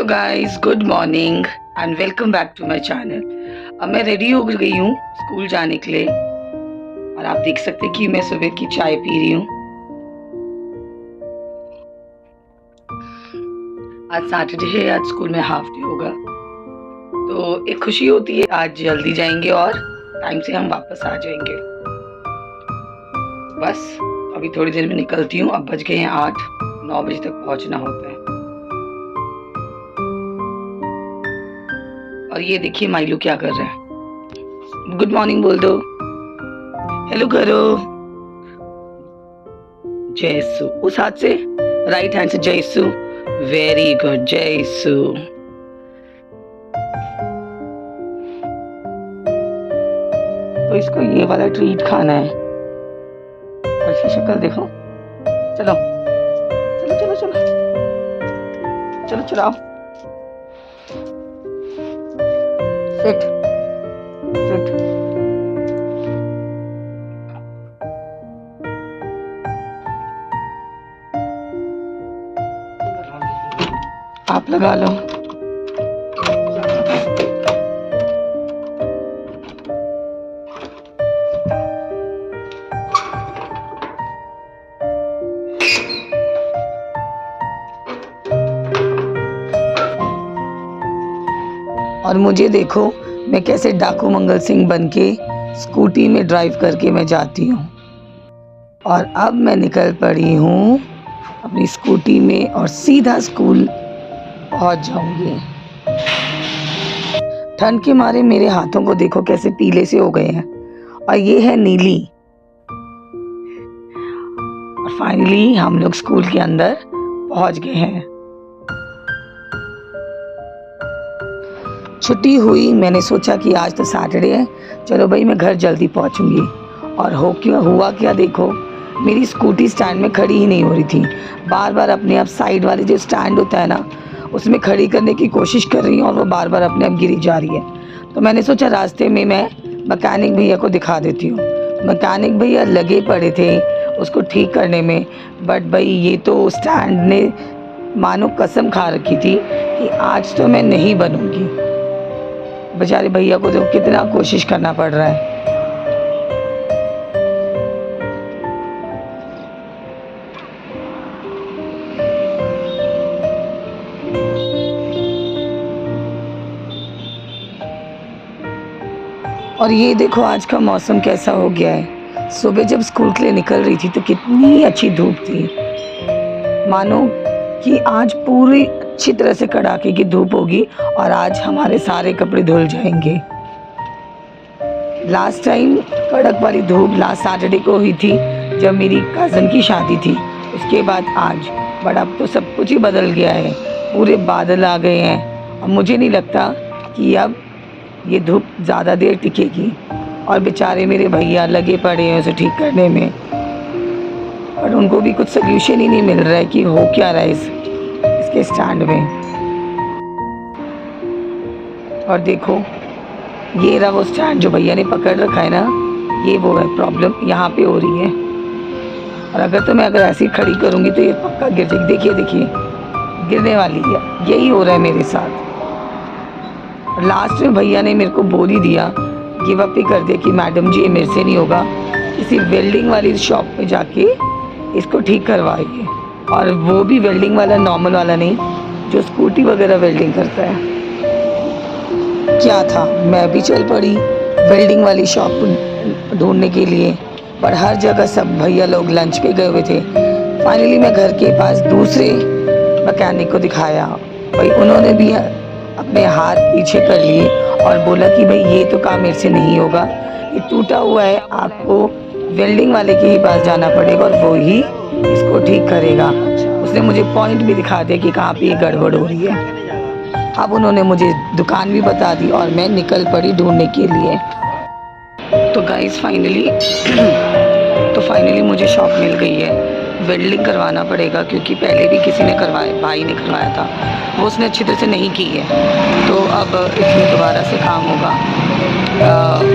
Hello guys, good morning and welcome back to my channel. अब मैं ready हो गई हूँ स्कूल जाने के लिए और आप देख सकते हैं कि मैं सुबह की चाय पी रही हूँ। आज सैटरडे है, आज स्कूल में हाफ डे होगा तो एक खुशी होती है, आज जल्दी जाएंगे और टाइम से हम वापस आ जाएंगे। बस अभी थोड़ी देर में निकलती हूँ। अब बज गए हैं 8-9 बजे तक पहुँचना होता है। और ये देखिए माइलू क्या कर रहा है। गुड मॉर्निंग बोल दो, हेलो करो। जयसु उस हाथ से, राइट हैंड से जयसु। Very good जयसु। तो इसको ये वाला ट्रीट खाना है और इसकी शक्ल देखो। चलो चलो चलो चलो चलो चलो, सिट सिट। आप लगा लो। और मुझे देखो मैं कैसे डाकू मंगल सिंह बनके स्कूटी में ड्राइव करके मैं जाती हूँ। और अब मैं निकल पड़ी हूँ अपनी स्कूटी में और सीधा स्कूल पहुँच जाऊंगी। ठंड के मारे मेरे हाथों को देखो कैसे पीले से हो गए हैं और ये है नीली। और फाइनली हम लोग स्कूल के अंदर पहुँच गए हैं। छुट्टी हुई, मैंने सोचा कि आज तो सैटरडे है, चलो भाई मैं घर जल्दी पहुंचूंगी। और हुआ क्या देखो, मेरी स्कूटी स्टैंड में खड़ी ही नहीं हो रही थी। बार बार अपने आप साइड वाले जो स्टैंड होता है ना, उसमें खड़ी करने की कोशिश कर रही हूँ और वो बार बार अपने आप गिरी जा रही है। तो मैंने सोचा रास्ते में मैं मैकेनिक भैया को दिखा देती हूँ। मैकेनिक भैया लगे पड़े थे उसको ठीक करने में, बट भाई ये तो स्टैंड ने मानो कसम खा रखी थी कि आज तो मैं नहीं बनूंगी। बेचारे भैया को देखो कितना कोशिश करना पड़ रहा है। और ये देखो आज का मौसम कैसा हो गया है। सुबह जब स्कूल के लिए निकल रही थी तो कितनी अच्छी धूप थी, मानो कि आज पूरी अच्छी तरह से कड़ाके की धूप होगी और आज हमारे सारे कपड़े धुल जाएंगे। लास्ट टाइम कड़क वाली धूप लास्ट सैटरडे को हुई थी जब मेरी कज़न की शादी थी, उसके बाद आज। बट अब तो सब कुछ ही बदल गया है, पूरे बादल आ गए हैं और मुझे नहीं लगता कि अब ये धूप ज़्यादा देर टिकेगी। और बेचारे मेरे भैया लगे पड़े हैं उसे ठीक करने में, पर उनको भी कुछ सोल्यूशन ही नहीं मिल रहा है कि हो क्या रहा है इसके स्टैंड में। और देखो ये रहा वो स्टैंड जो भैया ने पकड़ रखा है ना, ये वो है प्रॉब्लम यहाँ पे हो रही है। और अगर ऐसी खड़ी करूँगी तो ये पक्का गिर जाएगी। देखिए देखिए गिरने वाली है, यही हो रहा है मेरे साथ। लास्ट में भैया ने मेरे को बोल ही दिया, गिव अप ही कर दिया कि मैडम जी ये मेरे से नहीं होगा, किसी वेल्डिंग वाली शॉप पे जाके इसको ठीक करवाइए। और वो भी वेल्डिंग वाला, नॉर्मल वाला नहीं, जो स्कूटी वगैरह वेल्डिंग करता है। क्या था, मैं भी चल पड़ी वेल्डिंग वाली शॉप ढूंढने के लिए, पर हर जगह सब भैया लोग लंच पे गए हुए थे। फाइनली मैं घर के पास दूसरे मैकेनिक को दिखाया, भाई उन्होंने भी अपने हाथ पीछे कर लिए और बोला कि भाई ये तो काम मेरे से नहीं होगा, ये टूटा हुआ है, आपको वेल्डिंग वाले के ही पास जाना पड़ेगा और वो ही इसको ठीक करेगा। उसने मुझे पॉइंट भी दिखा दिया कि कहाँ पे ये गड़बड़ हो रही है। अब उन्होंने मुझे दुकान भी बता दी और मैं निकल पड़ी ढूंढने के लिए। तो गाइस फाइनली मुझे शॉप मिल गई है। वेल्डिंग करवाना पड़ेगा क्योंकि पहले भी किसी ने करवाया, भाई ने करवाया था, वो उसने अच्छी तरह से नहीं की है, तो अब इसमें दोबारा से काम होगा।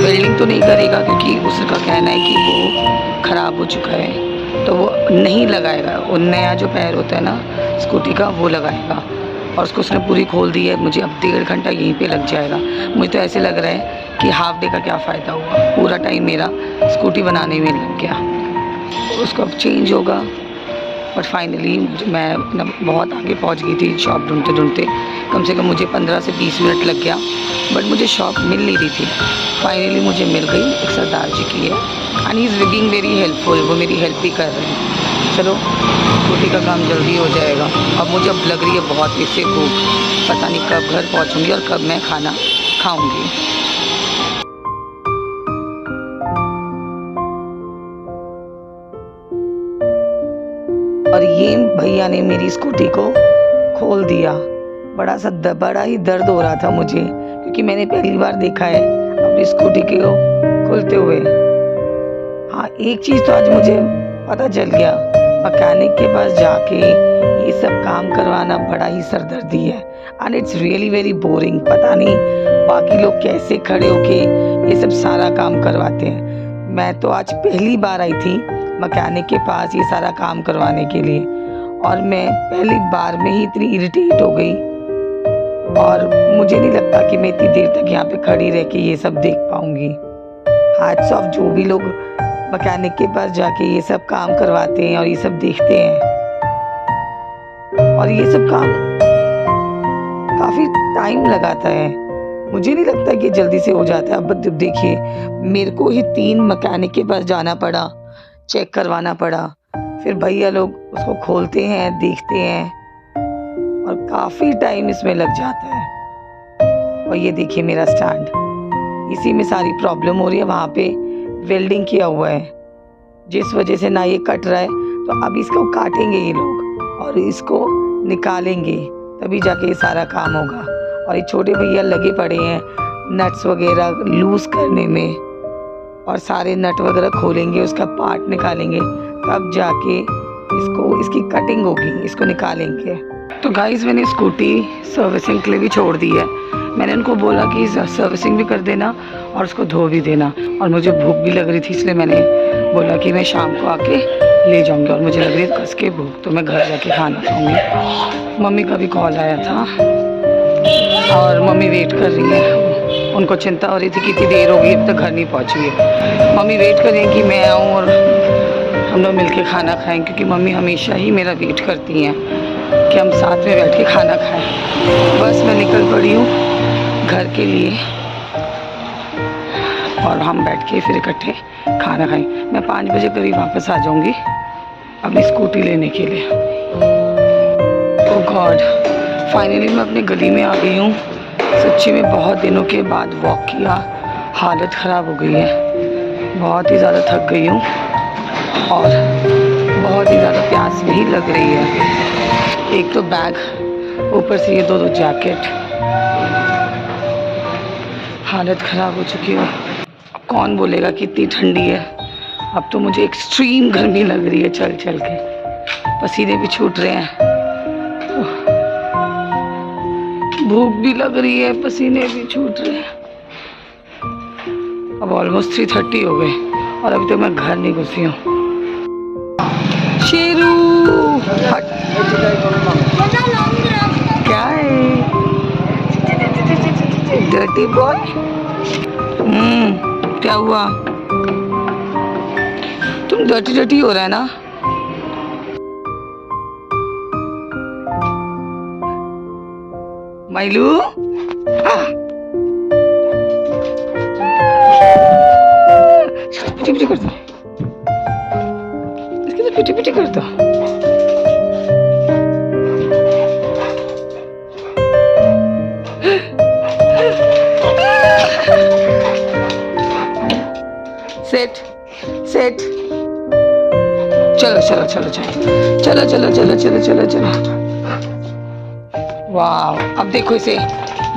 वेल्डिंग तो नहीं करेगा क्योंकि उसका कहना है कि वो ख़राब हो चुका है, तो वो नहीं लगाएगा। वो नया जो पैर होता है ना स्कूटी का, वो लगाएगा। और उसको उसने पूरी खोल दी है। मुझे अब 1.5 घंटा यहीं पे लग जाएगा। मुझे तो ऐसे लग रहा है कि हाफ डे का क्या फ़ायदा हुआ, पूरा टाइम मेरा स्कूटी बनाने में लग गया। तो उसको अब चेंज होगा। बट फाइनली मैं बहुत आगे पहुंच गई थी शॉप ढूंढते ढूंढते। कम से कम मुझे 15 से 20 मिनट लग गया, बट मुझे शॉप मिल नहीं रही थी। फाइनली मुझे मिल गई, एक सरदार जी की है and he is being very helpful. वो मेरी हेल्प भी कर रहे हैं। चलो स्कूटी का काम जल्दी हो जाएगा। अब मुझे अब लग रही है बहुत इससे भूख, पता नहीं कब घर पहुंचूंगी और कब मैं खाना खाऊंगी। और ये भैया ने मेरी स्कूटी को खोल दिया। बड़ा ही दर्द हो रहा था मुझे, क्योंकि मैंने पहली बार देखा है अपनी स्कूटी को खुलते हुए। हाँ, एक चीज़ तो आज मुझे पता चल गया, मैकेनिक के पास जाके ये सब काम करवाना बड़ा ही सरदर्दी है and it's really very boring. पता नहीं बाकी लोग कैसे खड़े होके ये सब सारा काम करवाते हैं। मैं तो आज पहली बार आई थी मैकेनिक के पास ये सारा काम करवाने के लिए, और मैं पहली बार में ही इतनी इरिटेट हो गई। और मुझे नहीं लगता कि मैं इतनी देर तक यहाँ पे खड़ी रह के ये सब देख पाऊंगी। हैट्स ऑफ जो भी लोग मैकेनिक के पास जाके ये सब काम करवाते हैं और ये सब देखते हैं। और ये सब काम काफी टाइम लगाता है, मुझे नहीं लगता कि जल्दी से हो जाता है। अब देखिए, मेरे को ही 3 मैकेनिक के पास जाना पड़ा, चेक करवाना पड़ा, फिर भैया लोग उसको खोलते हैं, देखते हैं, और काफ़ी टाइम इसमें लग जाता है। और ये देखिए मेरा स्टैंड, इसी में सारी प्रॉब्लम हो रही है। वहाँ पे वेल्डिंग किया हुआ है, जिस वजह से ना ये कट रहा है। तो अब इसको काटेंगे ये लोग और इसको निकालेंगे, तभी जाके ये सारा काम होगा। और ये छोटे भैया लगे पड़े हैं नट्स वगैरह लूज़ करने में, और सारे नट वगैरह खोलेंगे, उसका पार्ट निकालेंगे, तब जाके इसकी कटिंग होगी, इसको निकालेंगे। तो गाइस, मैंने स्कूटी सर्विसिंग के लिए भी छोड़ दी है। मैंने उनको बोला कि सर्विसिंग भी कर देना और उसको धो भी देना। और मुझे भूख भी लग रही थी, इसलिए मैंने बोला कि मैं शाम को आके ले जाऊंगी। और मुझे लग रही है कस के भूख, तो मैं घर जाके खाना खाऊंगी। मम्मी का भी कॉल आया था और मम्मी वेट कर रही है। उनको चिंता हो रही थी कितनी देर होगी, अब तक घर नहीं पहुंची है। मम्मी वेट कर रही है कि मैं आऊँ और हम लोग मिलके खाना खाएं, क्योंकि मम्मी हमेशा ही मेरा वेट करती हैं कि हम साथ में बैठ के खाना खाएं। बस मैं निकल पड़ी हूँ घर के लिए, और हम बैठ के फिर इकट्ठे खाना खाएं। मैं 5 बजे करीब वापस आ जाऊंगी अपनी स्कूटी लेने के लिए। ओह गॉड, फाइनली मैं अपनी गली में आ गई हूँ। सच्ची में बहुत दिनों के बाद वॉक किया, हालत ख़राब हो गई है, बहुत ही ज़्यादा थक गई हूँ और बहुत ही ज़्यादा प्यास भी लग रही है। एक तो बैग, ऊपर से ये 2 जैकेट, हालत ख़राब हो चुकी है। अब कौन बोलेगा कि इतनी ठंडी है। अब तो मुझे एक्सट्रीम गर्मी लग रही है, चल चल के पसीने भी छूट रहे हैं, भूख भी लग रही है, पसीने भी छूट रहे हैं। अब ऑलमोस्ट 3:30 हो गए और अभी तक मैं घर नहीं घुसी हूँ। शेरू हट, क्या है डर्टी बॉय? क्या हुआ? तुम डर्टी हो रहा है ना? माइलू, पिटी कर दो, इसके तो पिटी कर दो। सेट सेट, चलो चलो चलो चलो चलो चलो चलो चलो चलो। वाह, अब देखो इसे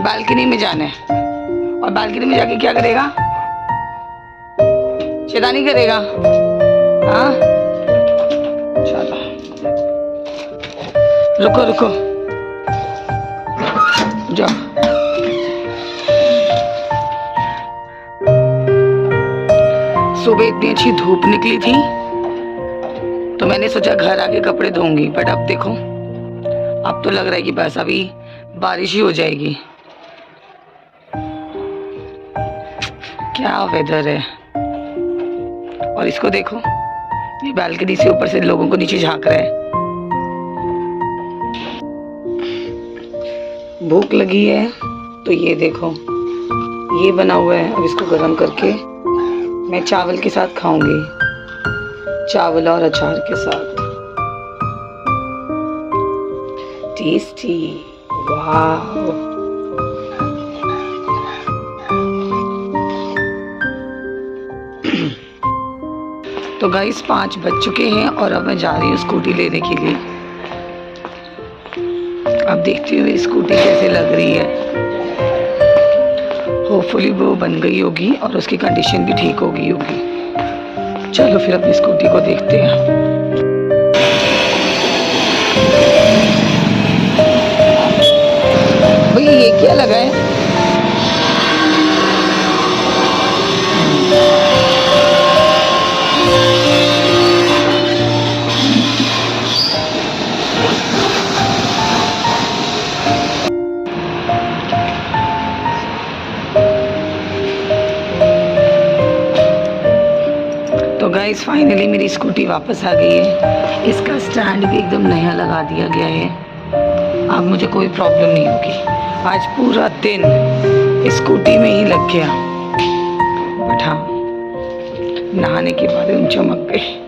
बालकनी में जाना है, और बालकनी में जाके क्या करेगा? शैतानी करेगा। हाँ चलो, रुको रुको, जाओ। सुबह इतनी अच्छी धूप निकली थी तो मैंने सोचा घर आके कपड़े धोऊंगी, बट अब देखो, अब तो लग रहा है कि बस अभी बारिश ही हो जाएगी। क्या वेदर है। और इसको देखो, ये बालकनी से ऊपर से लोगों को नीचे झांक रहा है। भूख लगी है तो ये देखो, ये बना हुआ है। अब इसको गर्म करके मैं चावल के साथ खाऊंगी, चावल और अचार के साथ। टेस्टी, वाह। तो गाइस 5 बज चुके हैं और अब मैं जा रही हूँ स्कूटी लेने के लिए। अब देखती हूँ मेरी स्कूटी कैसे लग रही है। होपफुली वो बन गई होगी और उसकी कंडीशन भी ठीक हो गई होगी। चलो फिर अपनी स्कूटी को देखते हैं। भैया ये क्या लगा है? तो गाइस फाइनली मेरी स्कूटी वापस आ गई है। इसका स्टैंड भी एकदम नया लगा दिया गया है। अब मुझे कोई प्रॉब्लम नहीं होगी। आज पूरा दिन स्कूटी में ही लग गया, बट हाँ, नहाने के बाद हम चमक गए।